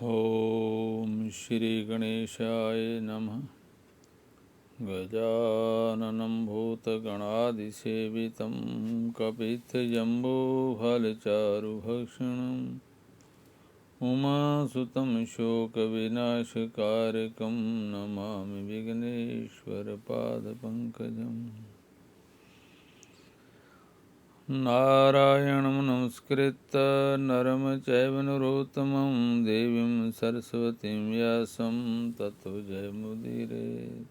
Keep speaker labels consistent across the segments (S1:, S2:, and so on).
S1: ओम श्री गणेशाय नमः। गजाननं भूतगणादिसेवितं कपित्थजम्बूफलचारुभक्षणम् उमासुतं शोकविनाशकारकं नमामि विघ्नेश्वरपादपङ्कजम्। नारायणं नमस्कृत्य नरं चैव नरोत्तमं देवीं सरस्वतीं व्यासं ततो जयमुदीरयेत्।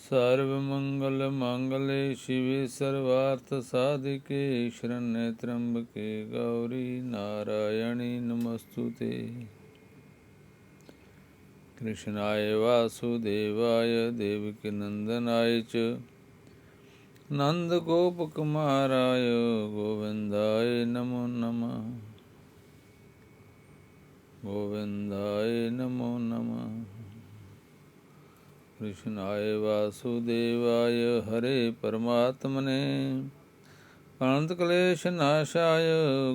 S1: सर्वमङ्गलमाङ्गल्ये शिवे सर्वार्थसाधिके शरण्ये त्र्यम्बके गौरी नारायणी नमोऽस्तुते। कृष्णाय वासुदेवाय देवकीनन्दनाय च नन्दगोपकुमाराय गोविन्दाय नमो नमः। गोविन्दाय नमो नमः। कृष्णाय वासुदेवाय हरे परमात्मने अनन्तक्लेशनाशाय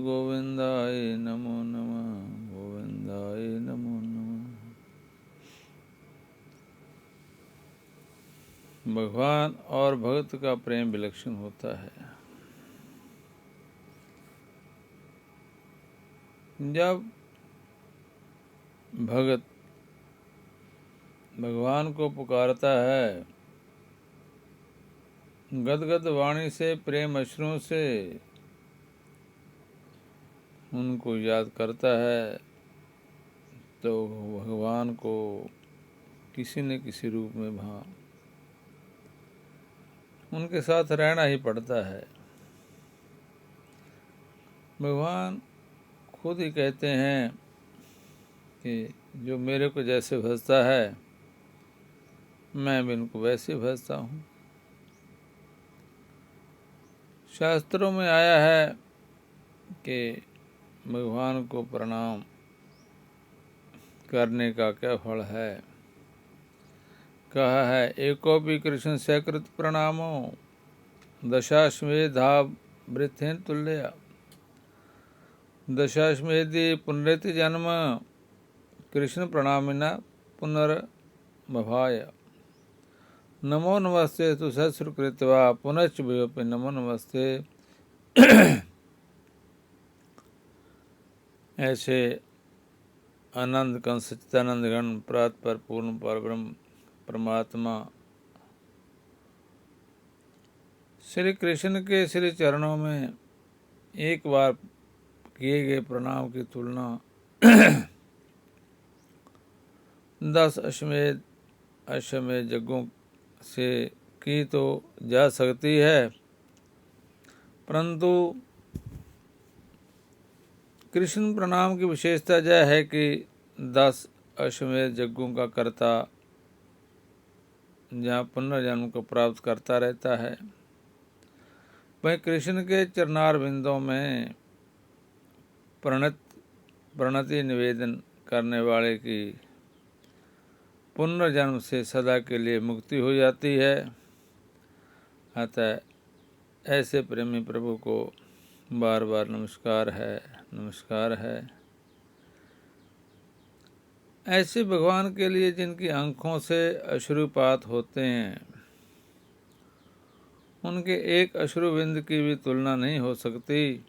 S1: गोविन्दाय नमो नमः। गोविन्दाय नमो नमः। भगवान और भक्त का प्रेम विलक्षण होता है। जब भगत भगवान को पुकारता है, गदगद वाणी से प्रेम अश्रुओं से उनको याद करता है, तो भगवान को किसी न किसी रूप में वहाँ उनके साथ रहना ही पड़ता है। भगवान खुद ही कहते हैं कि जो मेरे को जैसे भजता है मैं भी उनको वैसे भजता हूँ। शास्त्रों में आया है कि भगवान को प्रणाम करने का क्या फल है। कहा है, एकोपि कृष्ण सकृत प्रणामो दशाश्वेधा वृथेन तुल्य। दशाश्वेदि पुनरेति जन्म कृष्ण प्रणामिना पुनर्भवाय। नमो नमस्ते तु सहस्रकृत्वा पुनश्च भूयोपि नमो नमस्ते। ऐसे आनंद कंस सच्चिदानंद गण प्रात पूर्ण परब्रह्म परमात्मा श्री कृष्ण के श्री चरणों में एक बार किए गए प्रणाम की तुलना 10 अश्वमेध यज्ञों से की तो जा सकती है, परंतु कृष्ण प्रणाम की विशेषता यह है कि 10 अश्वमेध यज्ञों का कर्ता जहाँ पुनर्जन्म को प्राप्त करता रहता है, वहीं कृष्ण के चरणार बिंदों में प्रणति निवेदन करने वाले की पुनर्जन्म से सदा के लिए मुक्ति हो जाती है। अतः ऐसे प्रेमी प्रभु को बार बार नमस्कार है, नमस्कार है। ऐसे भगवान के लिए जिनकी आंखों से अश्रुपात होते हैं, उनके एक अश्रुबिंद की भी तुलना नहीं हो सकती।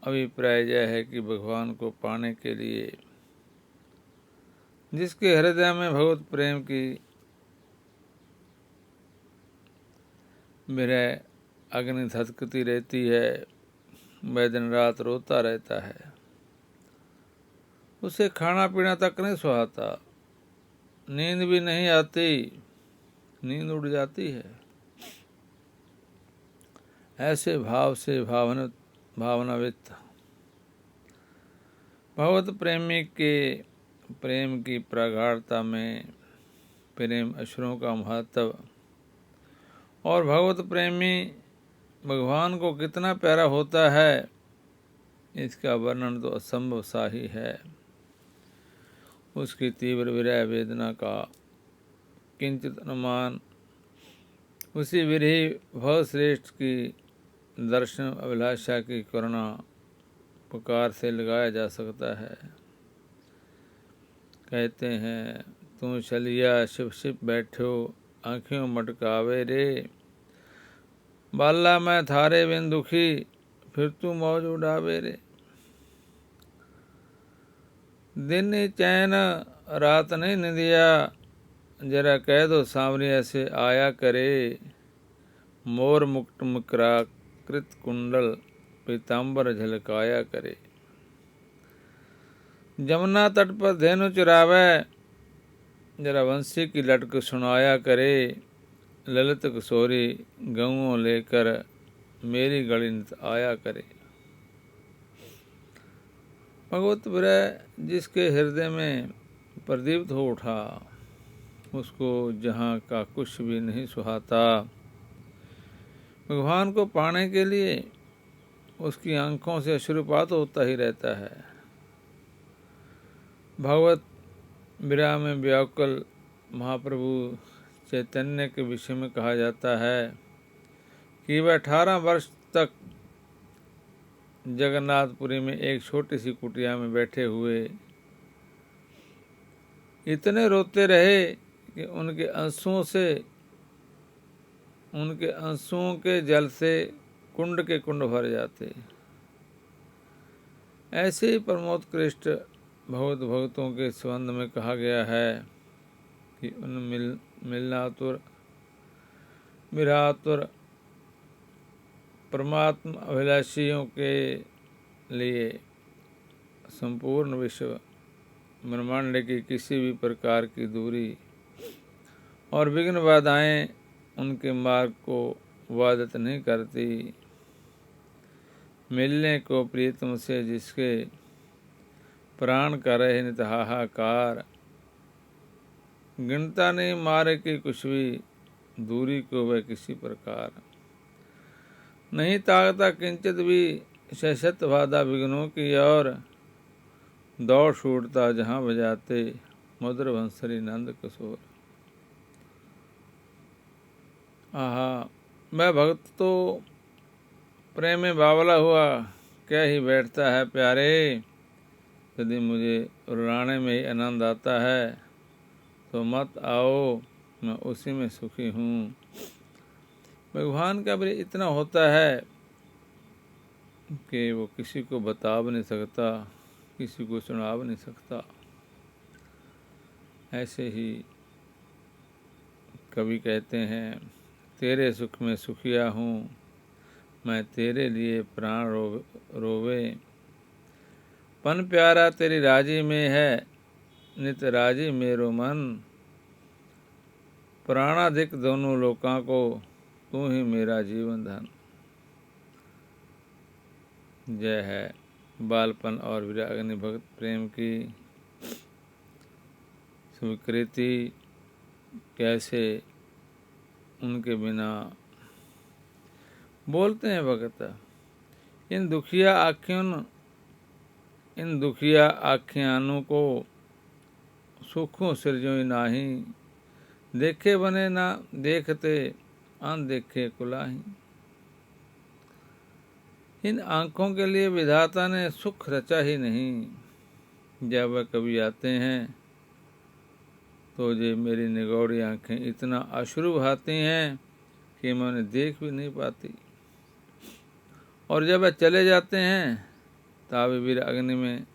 S1: अभिप्राय यह है कि भगवान को पाने के लिए जिसके हृदय में भगवत प्रेम की विरह अग्नि धधकती रहती है, वह दिन रात रोता रहता है। उसे खाना पीना तक नहीं सुहाता, नींद भी नहीं आती, नींद उड़ जाती है। ऐसे भाव से भावनावित भगवत प्रेमी के प्रेम की प्रगाढ़ता में प्रेम अश्रुओं का महत्व और भगवत प्रेमी भगवान को कितना प्यारा होता है, इसका वर्णन तो असंभव सा ही है। उसकी तीव्र विरह वेदना का किंचित अनुमान उसी विरही भवश्रेष्ठ की दर्शन अभिलाषा की करुणा पुकार से लगाया जा सकता है। कहते हैं तू चलिया शिव शिव बैठो आँखियों मटकावे रे, बाला मैं थारे बिन दुखी फिर तू मौज उड़ावे रे। दिन चैन रात नहीं निंदिया, जरा कह दो सांवरी ऐसे आया करे, मोर मुकुट मकराकृत कुंडल पीताम्बर झलकाया करे। जमुना तट पर धेनु चुरावे, जरा वंशी की लटक सुनाया करे, ललित किशोरी गऊँ लेकर मेरी गली नित आया करे। भगवत विरह जिसके हृदय में प्रदीप्त हो उठा, उसको जहाँ का कुछ भी नहीं सुहाता। भगवान को पाने के लिए उसकी आंखों से अश्रुपात होता ही रहता है। भगवत विरह में व्याकुल महाप्रभु चैतन्य के विषय में कहा जाता है कि वह 18 वर्ष तक जगन्नाथपुरी में एक छोटी सी कुटिया में बैठे हुए इतने रोते रहे कि उनके आंसुओं के जल से कुंड के कुंड भर जाते। ऐसे ही प्रमोदकृष्ट भगवत भक्तों के संबंध में कहा गया है कि उन मिलनातुर विरहातुर परमात्मा अभिलाषियों के लिए संपूर्ण विश्व ब्रह्मांड की किसी भी प्रकार की दूरी और विघ्न बाधाएं उनके मार्ग को बाधित नहीं करती। मिलने को प्रीतम से जिसके प्राण का रहे नित हाहाकार, गिनता नहीं मारे की कुछ भी दूरी को वह किसी प्रकार, नहीं ताकता किंचित भी शशत बाधा विघ्नों की ओर, दौड़ छूटता जहाँ बजाते मधुर बंसरी नंद किशोर। आहा, मैं भक्त तो प्रेम में बावला हुआ क्या ही बैठता है प्यारे, यदि मुझे रुलाने में ही आनंद आता है तो मत आओ मैं उसी में सुखी हूँ। भगवान का प्रेम इतना होता है कि वो किसी को बता भी नहीं सकता, किसी को सुना भी नहीं सकता। ऐसे ही कवि कहते हैं तेरे सुख में सुखिया हूँ मैं, तेरे लिए प्राण रोवे, पन प्यारा तेरी राजी में है नित राजी मेरो मन, प्राणाधिक दोनों लोकां को तू ही मेरा जीवन धन। जय है बालपन और विरागनी भक्त प्रेम की स्वीकृति, कैसे उनके बिना बोलते हैं भगत। इन दुखिया आख्यानों को सुखों सृजोई नाही, देखे बने ना देखते अनदेखे कुलाही। इन आँखों के लिए विधाता ने सुख रचा ही नहीं। जब वह कभी आते हैं तो ये मेरी निगौड़ी आँखें इतना अश्रु बहाती हैं कि मैं उन्हें देख भी नहीं पाती, और जब वह चले जाते हैं तब वीर अग्नि में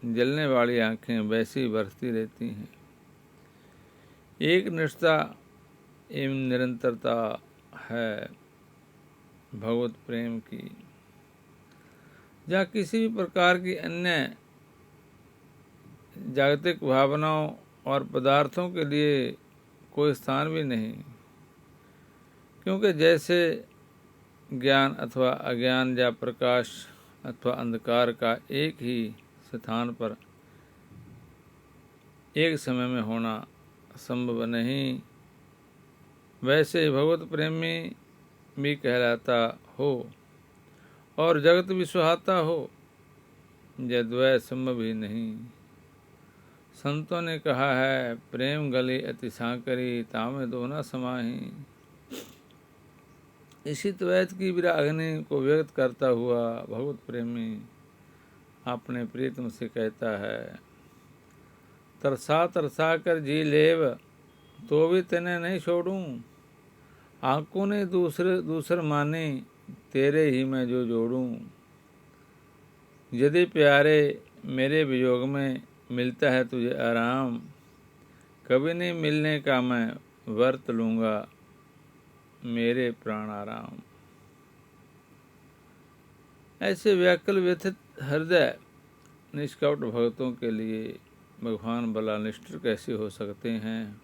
S1: जलने वाली आँखें वैसी बरसती रहती हैं। एक निष्ठा एवं निरंतरता है भगवत प्रेम की, जहाँ किसी भी प्रकार की अन्य जागतिक भावनाओं और पदार्थों के लिए कोई स्थान भी नहीं। क्योंकि जैसे ज्ञान अथवा अज्ञान या प्रकाश अथवा अंधकार का एक ही स्थान पर एक समय में होना संभव नहीं, वैसे ही भगवत प्रेमी भी कहलाता हो और जगत भी सुहाता हो, यह द्वय संभव ही नहीं। संतों ने कहा है प्रेम गली अति सांकरी, तामे दो न समाही। इसी द्वैत की विरागनी को व्यक्त करता हुआ भगवत प्रेमी अपने प्रीतम से कहता है, तरसा तरसा कर जी लेव तो भी तेने नहीं छोड़ूं, आंखों ने दूसर माने तेरे ही मैं जो जोड़ूं। यदि प्यारे मेरे वियोग में मिलता है तुझे आराम, कभी नहीं मिलने का मैं वर्त लूँगा मेरे प्राण आराम। ऐसे व्याकुल व्यथित हृदय निष्कपट भक्तों के लिए भगवान भला निष्ठुर कैसे हो सकते हैं।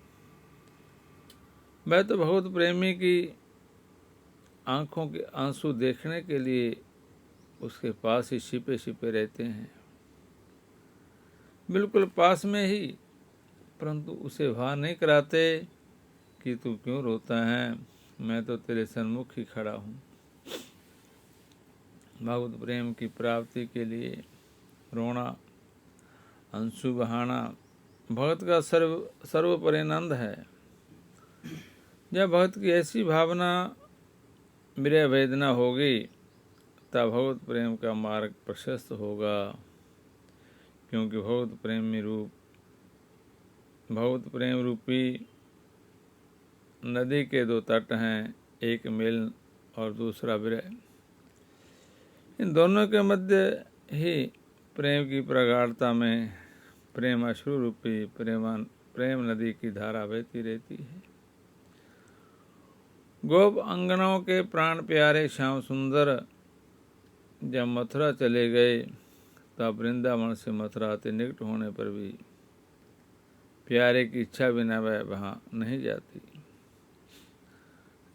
S1: वह तो भगवत प्रेमी की आंखों के आंसू देखने के लिए उसके पास ही छिपे छिपे रहते हैं, बिल्कुल पास में ही, परंतु उसे भान नहीं कराते कि तू क्यों रोता है, मैं तो तेरे सन्मुख ही खड़ा हूँ। भगवत प्रेम की प्राप्ति के लिए रोना, आंसू बहाना भगत का सर्वोपरि आनंद है। जब भगत की ऐसी भावना विरह वेदना होगी तब भगवत प्रेम का मार्ग प्रशस्त होगा, क्योंकि भगवत प्रेम रूपी नदी के दो तट हैं, एक मिलन और दूसरा विरह। इन दोनों के मध्य ही प्रेम की प्रगाढ़ता में प्रेम अश्रु रूपी प्रेम नदी की धारा बहती रहती है। गोप अंगनाओं के प्राण प्यारे श्याम सुंदर जब मथुरा चले गए तब वृंदावन से मथुरा अति निकट होने पर भी प्यारे की इच्छा बिना वह वहाँ नहीं जाती।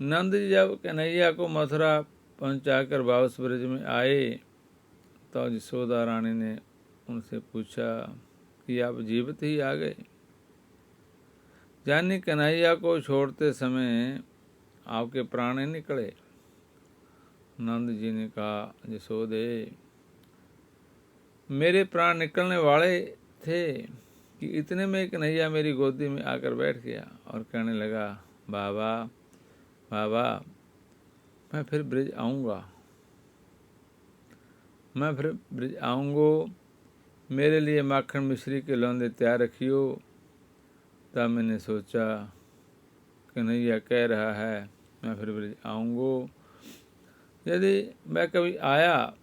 S1: नंद जी जब कन्हैया को मथुरा पहुँचाकर वापस ब्रज में आए तो यशोदा रानी ने उनसे पूछा कि आप जीवित ही आ गए, यानी कन्हैया को छोड़ते समय आपके प्राण निकले। नंद जी ने कहा, यशोदे मेरे प्राण निकलने वाले थे कि इतने में कन्हैया मेरी गोदी में आकर बैठ गया और कहने लगा, बाबा बाबा मैं फिर ब्रज आऊँगा, मेरे लिए माखन मिश्री के लौंदे तैयार रखियो। तब मैंने सोचा कन्हैया कह रहा है मैं फिर ब्रज आऊँगा, यदि मैं कभी आया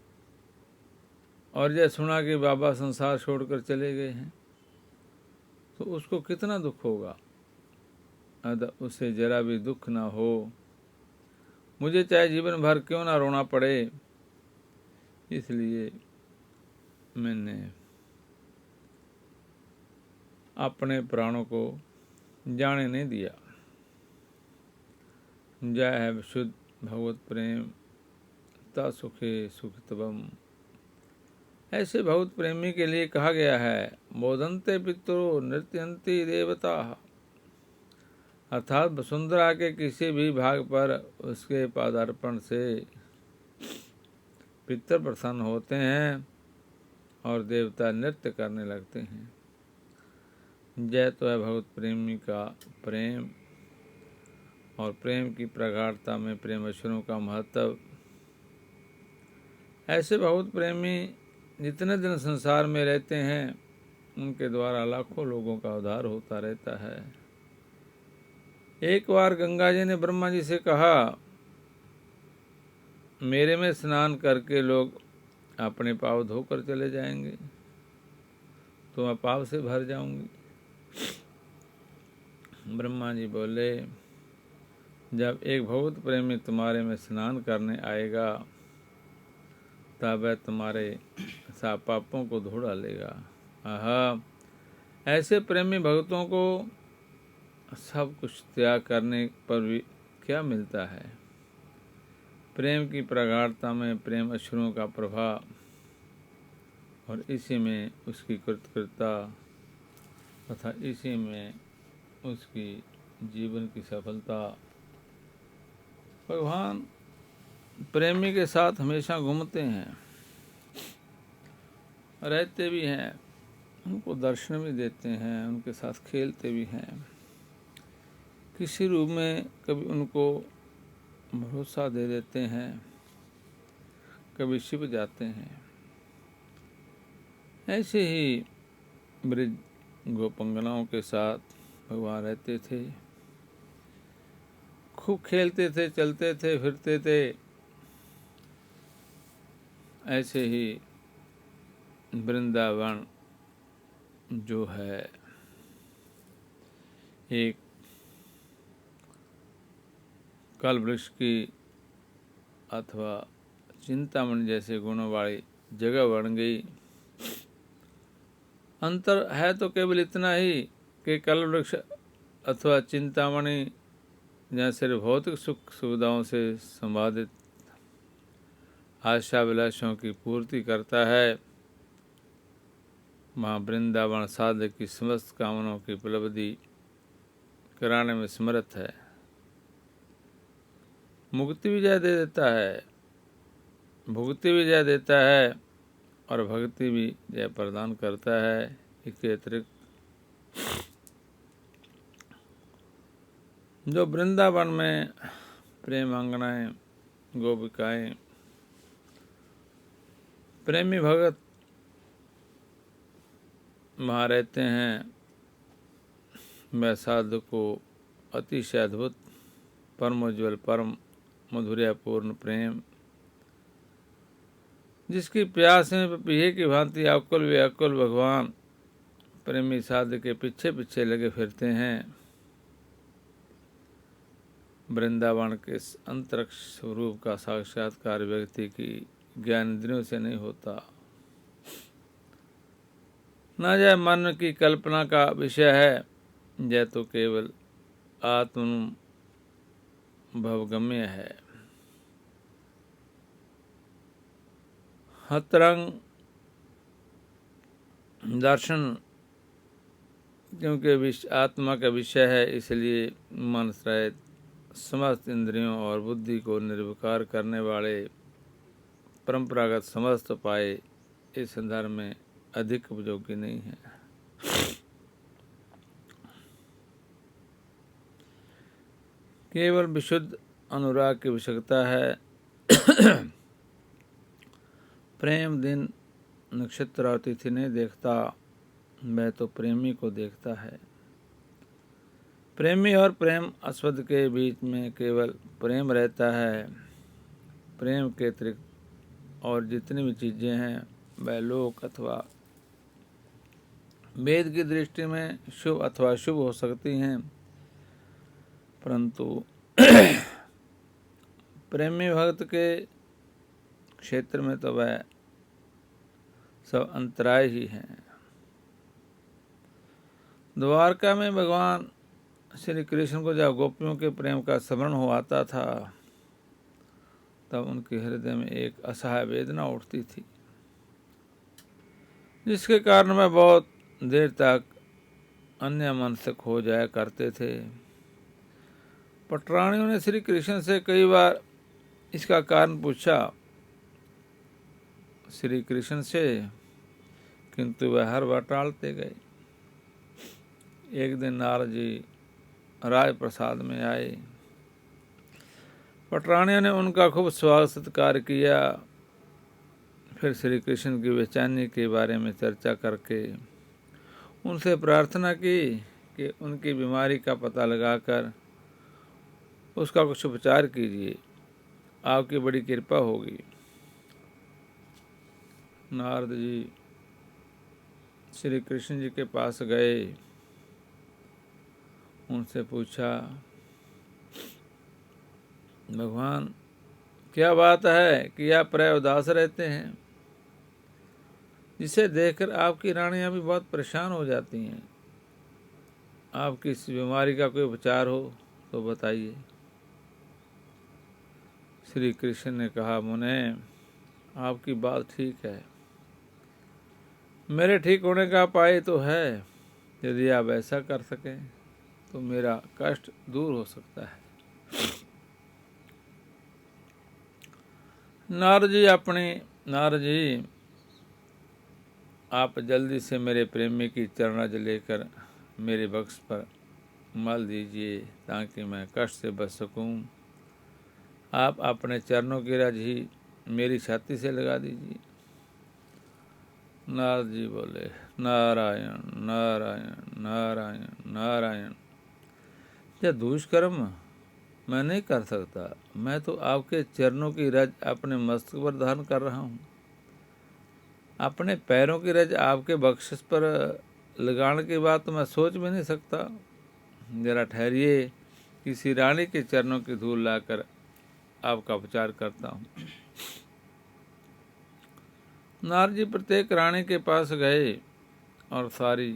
S1: और यह सुना कि बाबा संसार छोड़कर चले गए हैं तो उसको कितना दुख होगा। उसे जरा भी दुख ना हो, मुझे चाहे जीवन भर क्यों ना रोना पड़े, इसलिए मैंने अपने प्राणों को जाने नहीं दिया। जय है शुद्ध भगवत प्रेम ता सुखे सुखितवम। ऐसे भगवत प्रेमी के लिए कहा गया है, बोधन्ते पितरो नृत्यन्ति देवता, अर्थात वसुंधरा के किसी भी भाग पर उसके पादार्पण से पितर प्रसन्न होते हैं और देवता नृत्य करने लगते हैं। जय तो है भगवत प्रेमी का प्रेम और प्रेम की प्रगाढ़ता में प्रेम अक्षरों का महत्व। ऐसे भगवत प्रेमी जितने दिन संसार में रहते हैं उनके द्वारा लाखों लोगों का उद्धार होता रहता है। एक बार गंगा जी ने ब्रह्मा जी से कहा, मेरे में स्नान करके लोग अपने पाप धोकर चले जाएंगे तो मैं पाप से भर जाऊंगी। ब्रह्मा जी बोले, जब एक भगवत प्रेमी तुम्हारे में स्नान करने आएगा तब वह तुम्हारे सब पापों को धो डालेगा। आहा, ऐसे प्रेमी भक्तों को सब कुछ त्याग करने पर भी क्या मिलता है। प्रेम की प्रगाढ़ता में प्रेम अश्रुओं का प्रभाव और इसी में उसकी कृतकृता तथा इसी में उसकी जीवन की सफलता। भगवान प्रेमी के साथ हमेशा घूमते हैं, रहते भी हैं, उनको दर्शन भी देते हैं, उनके साथ खेलते भी हैं। किसी रूप में कभी उनको भरोसा दे देते हैं, कभी छिप जाते हैं। ऐसे ही ब्रज गोपंगनाओं के साथ भगवान रहते थे, खूब खेलते थे, चलते थे, फिरते थे। ऐसे ही वृंदावन जो है एक कल वृक्ष की अथवा चिंतामणि जैसे गुणों वाली जगह बन गई। अंतर है तो केवल इतना ही कि कल वृक्ष अथवा चिंतामणि जहाँ सिर्फ भौतिक सुख सुविधाओं से संबाधित आशाभिलाषों की पूर्ति करता है, वहाँ वृंदावन साधक की समस्त कामनाओं की उपलब्धि कराने में समर्थ है, मुक्ति भी जय दे देता है, भुक्ति भी जय देता है और भक्ति भी जय प्रदान करता है। इसके अतिरिक्त जो वृंदावन में प्रेमांगनाएं, गोपिकाएं, प्रेमी भगत वहाँ रहते हैं, वह साधु को अतिशय अद्भुत, परमोज्वल, परम मधुर्यपूर्ण प्रेम, जिसकी प्यास में पीहे की भांति अकुल व्याकुल भगवान प्रेमी साधु के पीछे पीछे लगे फिरते हैं। वृंदावन के अंतरिक्ष स्वरूप का साक्षात्कार व्यक्ति की ज्ञान इंद्रियों से नहीं होता, न यह मन की कल्पना का विषय है, यह तो केवल आत्मभवगम्य है। हतरंग दर्शन क्योंकि आत्मा का विषय है, इसलिए मन सहित समस्त इंद्रियों और बुद्धि को निर्विकार करने वाले परंपरागत समस्त उपाय इस संदर्भ में अधिक उपयोगी नहीं है। केवल विशुद्ध अनुराग की आवश्यकता है। प्रेम दिन नक्षत्र और तिथि नहीं देखता, वह तो प्रेमी को देखता है। प्रेमी और प्रेम आस्वाद के बीच में केवल प्रेम रहता है। प्रेम के अतिरिक्त और जितनी भी चीज़ें हैं वह लोक अथवा वेद की दृष्टि में शुभ अथवा अशुभ हो सकती हैं, परंतु प्रेमी भक्त के क्षेत्र में तो वह सब अंतराय ही हैं। द्वारका में भगवान श्री कृष्ण को जब गोपियों के प्रेम का स्मरण हो आता था, तब उनके हृदय में एक असहाय वेदना उठती थी, जिसके कारण वह बहुत देर तक अन्य मन से खो जाया करते थे। पटरानियों ने श्री कृष्ण से कई बार इसका कारण पूछा श्री कृष्ण से, किंतु वह हर बार टालते गए। एक दिन नारद जी राज प्रसाद में आए। पटरानियों ने उनका खूब स्वागत सत्कार किया। फिर श्री कृष्ण की बेचैनी के बारे में चर्चा करके उनसे प्रार्थना की कि उनकी बीमारी का पता लगाकर उसका कुछ उपचार कीजिए, आपकी बड़ी कृपा होगी। नारद जी श्री कृष्ण जी के पास गए, उनसे पूछा, भगवान क्या बात है कि आप प्राय उदास रहते हैं, जिसे देखकर आपकी रानियां भी बहुत परेशान हो जाती हैं। आपकी इस बीमारी का कोई उपचार हो तो बताइए। श्री कृष्ण ने कहा, मुने आपकी बात ठीक है, मेरे ठीक होने का उपाय तो है। यदि आप ऐसा कर सकें तो मेरा कष्ट दूर हो सकता है। नारद जी आप जल्दी से मेरे प्रेमी की चरणाज लेकर मेरे बक्स पर मल दीजिए ताकि मैं कष्ट से बच सकूं। आप अपने चरणों की रज ही मेरी छाती से लगा दीजिए। नारद जी बोले, नारायण नारायण नारायण नारायण। यह दुष्कर्म मैं नहीं कर सकता। मैं तो आपके चरणों की रज अपने मस्तक पर धारण कर रहा हूँ। अपने पैरों की रज आपके बख्शिश पर लगाने की बात तो मैं सोच भी नहीं सकता। जरा ठहरिए, किसी रानी के चरणों की धूल लाकर आपका उपचार करता हूँ। नारद जी प्रत्येक रानी के पास गए और सारी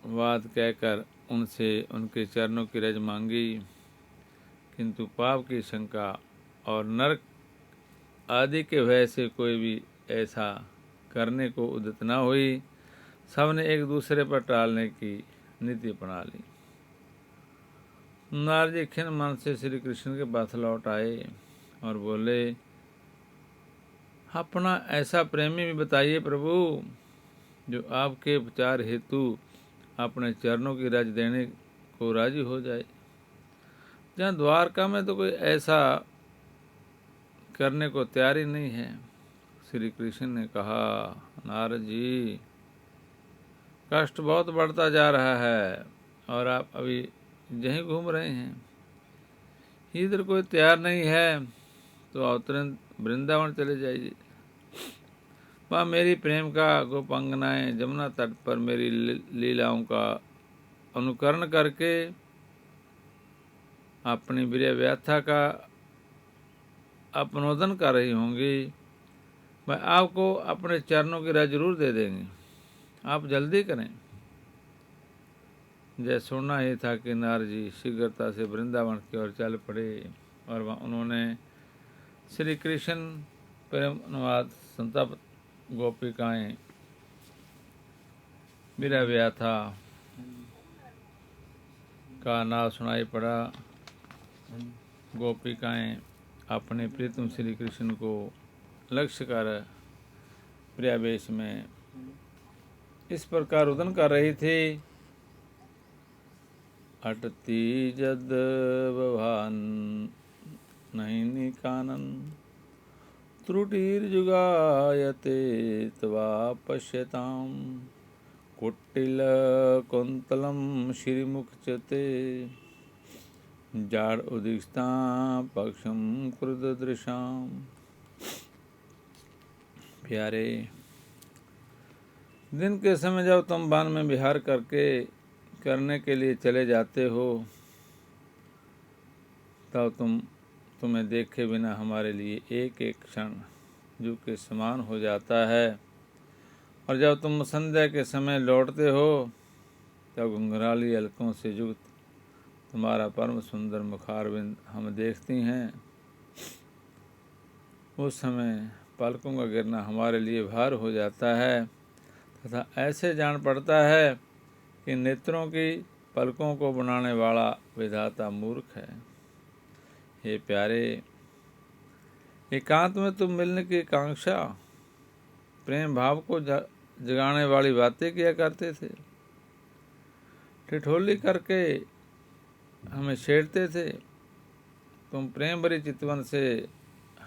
S1: बात कहकर उनसे उनके चरणों की रज मांगी, किंतु पाप की शंका और नरक आदि के भय से कोई भी ऐसा करने को उद्यत न हुई। सबने एक दूसरे पर टालने की नीति अपना ली। नारद जी खिन्न मन से श्री कृष्ण के पास लौट आए और बोले, अपना ऐसा प्रेमी भी बताइए प्रभु, जो आपके उपचार हेतु अपने चरणों की रज देने को राजी हो जाए। जहाँ द्वारका में तो कोई ऐसा करने को तैयार ही नहीं है। श्री कृष्ण ने कहा, नारद जी, कष्ट बहुत बढ़ता जा रहा है और आप अभी यहीं घूम रहे हैं। इधर कोई तैयार नहीं है तो आप तुरंत वृंदावन चले जाइए। वहाँ मेरी प्रेम का गोपांगनाएं जमुना तट पर मेरी लीलाओं का अनुकरण करके अपनी प्रिय व्यथा का अपनोदन कर रही होंगी। मैं आपको अपने चरणों की रज जरूर दे देंगे, आप जल्दी करें। जय सुनना ही था कि नारद जी शीघ्रता से वृंदावन की ओर चल पड़े और वहाँ उन्होंने श्री कृष्ण प्रेम अनुवाद संतप्त गोपिकाएं विरह व्यथा का नाम सुनाई पड़ा। गोपिकाएं अपने प्रीतम श्री कृष्ण को लक्ष्य कर प्रियावेश में इस प्रकार रुदन कर रही थी। अटती जद भवान नहीं कानन, त्रुटिर्जुगायते तवा पश्यताम, कुट्टिल कुंतलम श्रीमुखचते, जाड़ उदिष्टा पक्षम क्रुदृशाम। प्यारे, दिन के समय जब तुम वन में विहार करने के लिए चले जाते हो, तब तुम्हें देखे बिना हमारे लिए एक एक क्षण जू के समान हो जाता है। और जब तुम संध्या के समय लौटते हो, तब घुंघराली अलकों से युक्त तुम्हारा परम सुंदर मुखारविंद हम देखती हैं। उस समय पलकों का गिरना हमारे लिए भार हो जाता है तथा ऐसे जान पड़ता है कि नेत्रों की पलकों को बनाने वाला विधाता मूर्ख है। हे प्यारे, एकांत में तुम मिलने की कांक्षा, प्रेम भाव को जगाने वाली बातें किया करते थे। ठिठोली करके हमें छेड़ते थे। तुम प्रेम भरी चितवन से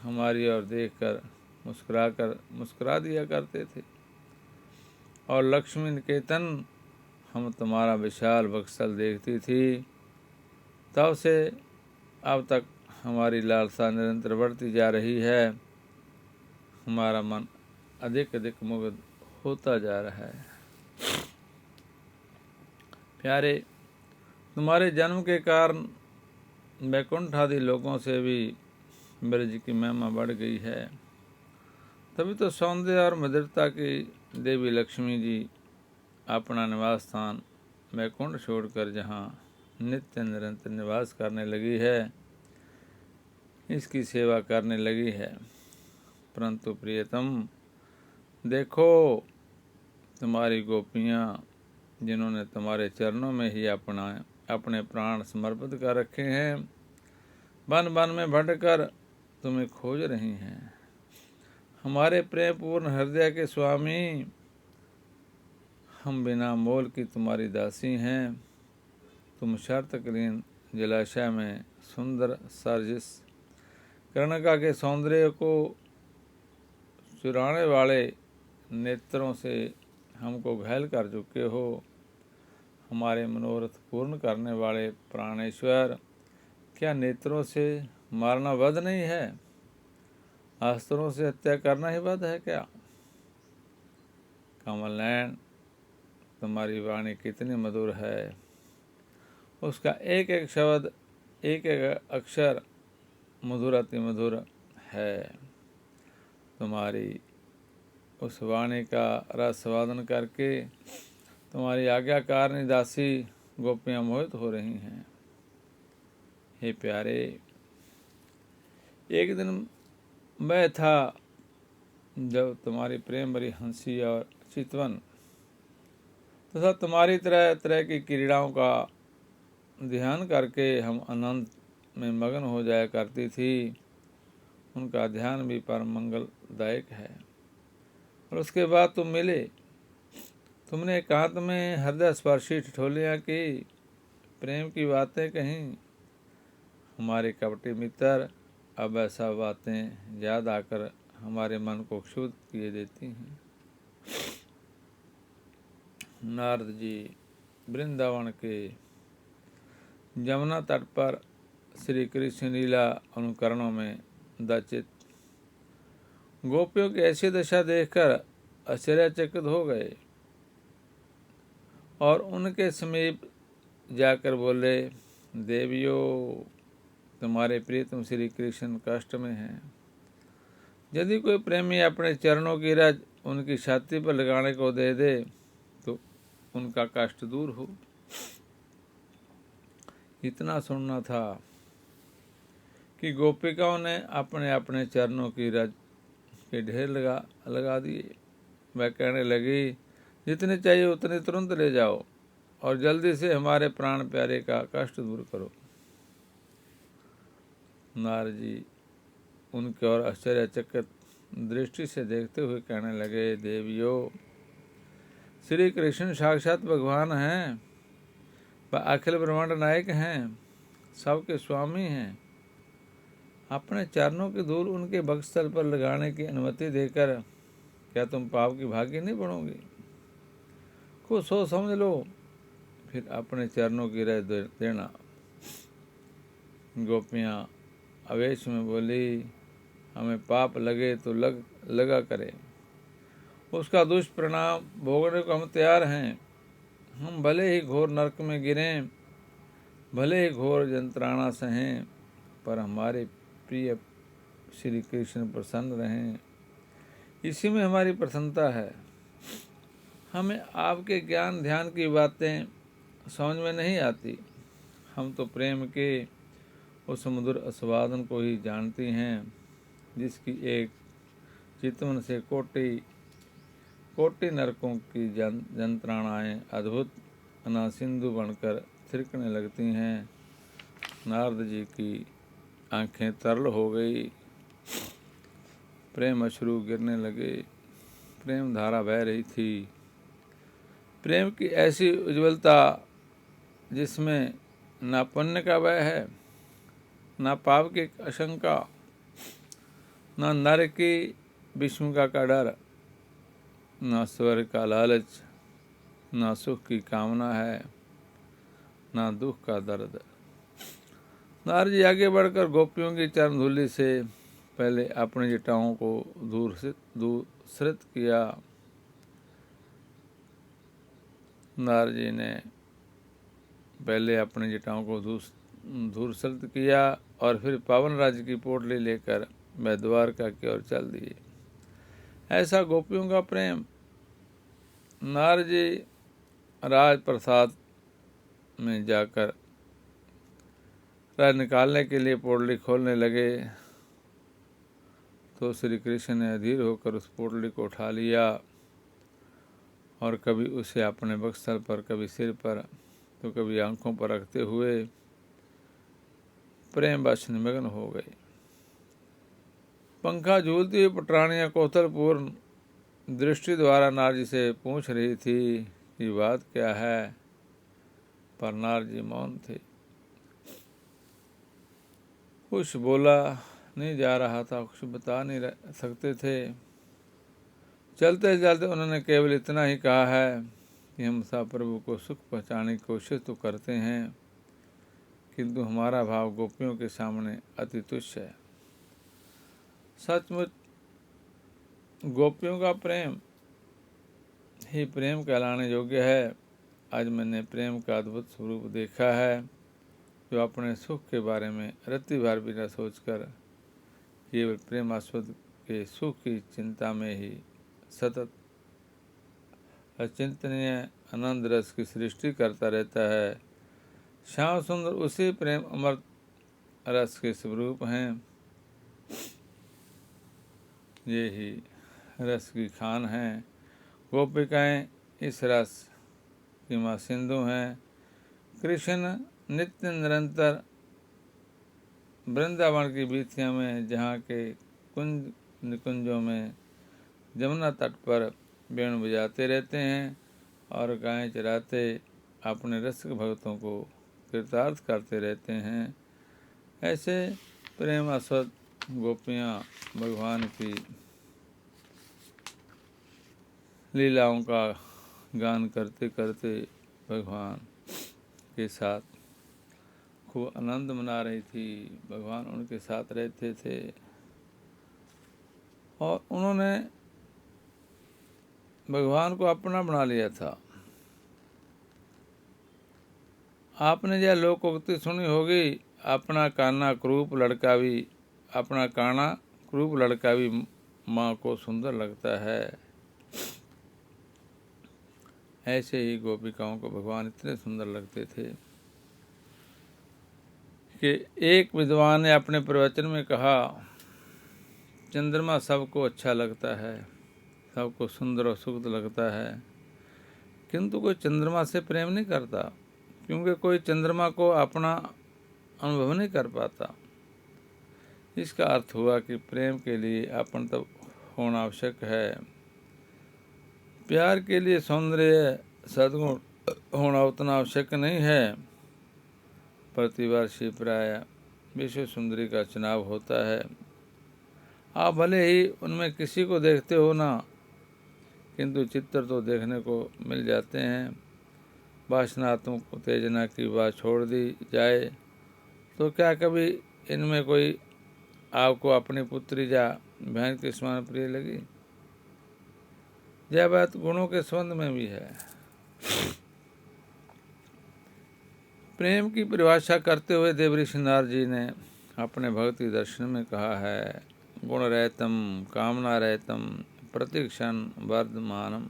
S1: हमारी ओर देखकर मुस्कुरा दिया करते थे। और लक्ष्मी निकेतन हम तुम्हारा विशाल बक्सल देखती थी। तब से अब तक हमारी लालसा निरंतर बढ़ती जा रही है। हमारा मन अधिक अधिक मुग्ध होता जा रहा है। प्यारे, तुम्हारे जन्म के कारण वैकुंठ आदि लोगों से भी ब्रज की महिमा बढ़ गई है। तभी तो सौंदर्य और मधुरता की देवी लक्ष्मी जी अपना निवास स्थान वैकुंठ छोड़कर जहाँ नित्य निरंतर निवास करने लगी है, इसकी सेवा करने लगी है। परंतु प्रियतम, देखो, तुम्हारी गोपियाँ जिन्होंने तुम्हारे चरणों में ही अपने प्राण समर्पित कर रखे हैं, वन वन में भटकर तुम्हें खोज रही हैं। हमारे प्रेम पूर्ण हृदय के स्वामी, हम बिना मोल की तुम्हारी दासी हैं। तुम शर्तकालीन जलाशय में सुंदर सरजिस कर्णिका के सौंदर्य को चुराने वाले नेत्रों से हमको घायल कर चुके हो। हमारे मनोरथ पूर्ण करने वाले प्राणेश्वर, क्या नेत्रों से मारना वध नहीं है? अस्त्रों से हत्या करना ही वध है क्या? कमल नयन, तुम्हारी वाणी कितनी मधुर है, उसका एक एक शब्द, एक एक अक्षर मधुर अति मधुर है। तुम्हारी उस वाणी का रसवादन करके तुम्हारी आज्ञाकारिणी दासी गोपियाँ मोहित हो रही हैं। हे प्यारे, एक दिन मैं था जब तुम्हारी प्रेम भरी हंसी और चितवन तथा तुम्हारी तरह तरह की क्रीड़ाओं का ध्यान करके हम आनंद में मगन हो जाया करती थी। उनका ध्यान भी परम मंगलदायक है। और उसके बाद तुम मिले, तुमने एकांत में हृदय स्पर्शी ठिठोलियाँ की, प्रेम की बातें कहीं। हमारे कपटी मित्र अब ऐसा बातें याद आकर हमारे मन को क्षुब्ध किए देती हैं। नारद जी वृंदावन के जमुना तट पर श्री कृष्ण लीला अनुकरणों में दचित गोपियों की ऐसी दशा देखकर आश्चर्यचकित हो गए और उनके समीप जाकर बोले, देवियों, तुम्हारे प्रीतम श्री कृष्ण कष्ट में हैं। यदि कोई प्रेमी अपने चरणों की रज उनकी छाती पर लगाने को दे दे तो उनका कष्ट दूर हो। इतना सुनना था कि गोपिकाओं ने अपने अपने चरणों की रज के ढेर लगा दिए। वह कहने लगी, जितने चाहिए उतने तुरंत ले जाओ और जल्दी से हमारे प्राण प्यारे का कष्ट दूर करो। नारद जी उनके और आश्चर्यचकित दृष्टि से देखते हुए कहने लगे, देवियों, श्री कृष्ण साक्षात भगवान हैं। वह अखिल ब्रह्मांड नायक हैं, सबके स्वामी हैं। अपने चरणों की धूल उनके वक्षस्थल पर लगाने की अनुमति देकर क्या तुम पाप की भागी नहीं बनोगे? कुछ सोच समझ लो, फिर अपने चरणों की रज देना। गोपियाँ आवेश में बोली, हमें पाप लगे तो लगा करे, उसका दुष्परिणाम भोगने को हम तैयार हैं। हम भले ही घोर नरक में गिरें, भले ही घोर यंत्रणा सहें, पर हमारे प्रिय श्री कृष्ण प्रसन्न रहें, इसी में हमारी प्रसन्नता है। हमें आपके ज्ञान ध्यान की बातें समझ में नहीं आती। हम तो प्रेम के उस मधुर आस्वादन को ही जानती हैं, जिसकी एक चितवन से कोटि नरकों की यंत्रणाएं अद्भुत अनासिंधु बनकर थिरकने लगती हैं। नारद जी की आंखें तरल हो गई, प्रेम अश्रु गिरने लगे, प्रेम धारा बह रही थी। प्रेम की ऐसी उज्ज्वलता जिसमें न पुण्य का भय है, न पाप की आशंका, न नर की विषमता का डर, न स्वर्ग का लालच, न सुख की कामना है, न दुख का दर्द। नारद जी आगे बढ़कर गोपियों की चरण धूलि से पहले अपनी जटाओं को दूसरित किया। नारद जी ने पहले अपनी जटाओं को धूसरित किया और फिर पावन राज्य की पोटली लेकर वह द्वारका की ओर चल दिए। ऐसा गोपियों का प्रेम। नारद जी राजप्रसाद में जाकर राज निकालने के लिए पोटली खोलने लगे तो श्री कृष्ण ने अधीर होकर उस पोटली को उठा लिया और कभी उसे अपने वक्षस्थल पर, कभी सिर पर, तो कभी आंखों पर रखते हुए प्रेम वश निमग्न हो गए। पंखा झूलती हुई पटरानियां कौतूहलपूर्ण दृष्टि द्वारा नारद जी से पूछ रही थी कि बात क्या है, पर नारद जी मौन थे। कुछ बोला नहीं जा रहा था, कुछ बता नहीं सकते थे। चलते चलते उन्होंने केवल इतना ही कहा है कि हम सब प्रभु को सुख पहुँचाने की कोशिश तो करते हैं, किंतु हमारा भाव गोपियों के सामने अति तुच्छ है। सचमुच गोपियों का प्रेम ही प्रेम कहलाने योग्य है। आज मैंने प्रेम का अद्भुत स्वरूप देखा है, जो अपने सुख के बारे में रत्ती भर भी न सोचकर केवल प्रेमास्पद के सुख की चिंता में ही सतत अचिंतनीय आनंद रस की सृष्टि करता रहता है। श्याम सुंदर उसी प्रेम अमृत रस के स्वरूप हैं। ये ही रस की खान हैं। गोपिकाएं इस रस की माँ सिंधु हैं। कृष्ण नित्य निरंतर वृंदावन की वीथियों में, जहाँ के कुंज निकुंजों में जमुना तट पर वेणु बजाते रहते हैं और गायें चराते अपने रसिक भक्तों को कृतार्थ करते रहते हैं। ऐसे प्रेम आस्वाद गोपियाँ भगवान की लीलाओं का गान करते करते भगवान के साथ खूब आनंद मना रही थी। भगवान उनके साथ रहते थे और उन्होंने भगवान को अपना बना लिया था। आपने यह लोकोक्ति सुनी होगी, अपना काना क्रूप लड़का भी माँ को सुंदर लगता है। ऐसे ही गोपिकाओं को भगवान इतने सुंदर लगते थे कि एक विद्वान ने अपने प्रवचन में कहा, चंद्रमा सबको अच्छा लगता है, सबको सुंदर और सुखद लगता है, किंतु कोई चंद्रमा से प्रेम नहीं करता, क्योंकि कोई चंद्रमा को अपना अनुभव नहीं कर पाता। इसका अर्थ हुआ कि प्रेम के लिए अपन तब होना आवश्यक है। प्यार के लिए सौंदर्य सद्गुण होना उतना आवश्यक नहीं है। प्रतिवर्षी प्राय विश्व सुंदरी का चुनाव होता है। आप भले ही उनमें किसी को देखते हो ना, किंतु चित्र तो देखने को मिल जाते हैं। वासनात्मक उत्तेजना की बात छोड़ दी जाए तो क्या कभी इनमें कोई आपको अपनी पुत्री या बहन के समान प्रिय लगी? यह बात गुणों के संबंध में भी है। प्रेम की परिभाषा करते हुए देवऋषि नारद जी ने अपने भक्ति दर्शन में कहा है, गुण रहतम कामना रहतम प्रतिक्षण वर्धमानम।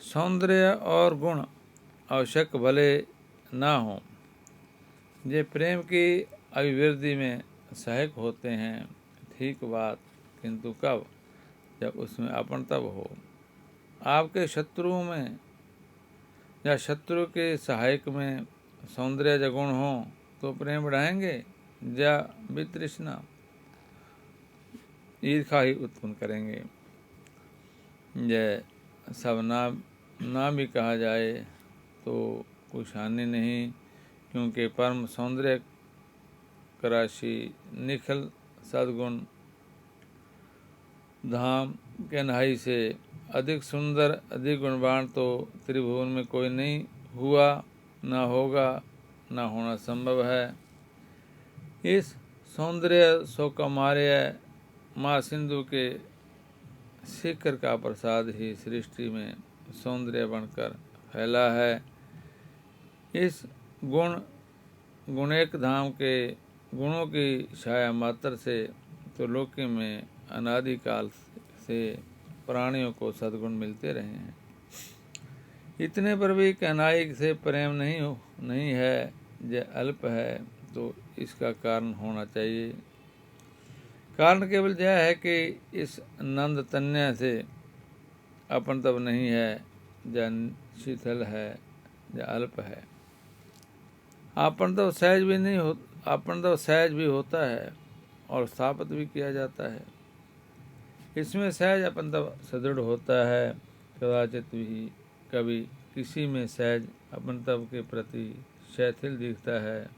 S1: सौंदर्य और गुण आवश्यक भले ना हो, ये प्रेम की अभिवृद्धि में सहायक होते हैं, ठीक बात, किंतु कब? जब उसमें अपन तब हो। आपके शत्रुओं में या शत्रु के सहायक में सौंदर्य या गुण हो तो प्रेम बढ़ाएंगे या वितृष्णा ईर्ष्या ही उत्पन्न करेंगे। यह सब ना भी कहा जाए तो कुछ हानि नहीं, क्योंकि परम सौंदर्य कराशी निखिल सद्गुण धाम के नहाई से अधिक सुंदर अधिक गुणवान तो त्रिभुवन में कोई नहीं हुआ, ना होगा, ना होना संभव है। इस सौंदर्य सौकमार्य माँ सिंधु के शिखर का प्रसाद ही सृष्टि में सौंदर्य बनकर फैला है। इस गुणेक धाम के गुणों की छाया मात्र से तो लोक में अनादिकाल से प्राणियों को सद्गुण मिलते रहे हैं। इतने पर भी कन्हई से प्रेम नहीं है, यह अल्प है, तो इसका कारण होना चाहिए। कारण केवल यह है कि इस नंद तन्य से अपन तब नहीं है, यह शीतल है, यह अल्प है। अपन तब सहज भी होता है और स्थापित भी किया जाता है। इसमें सहज अपन तब सुदृढ़ होता है, कदाचित भी कभी किसी में सहज अपन तब के प्रति शिथिल दिखता है।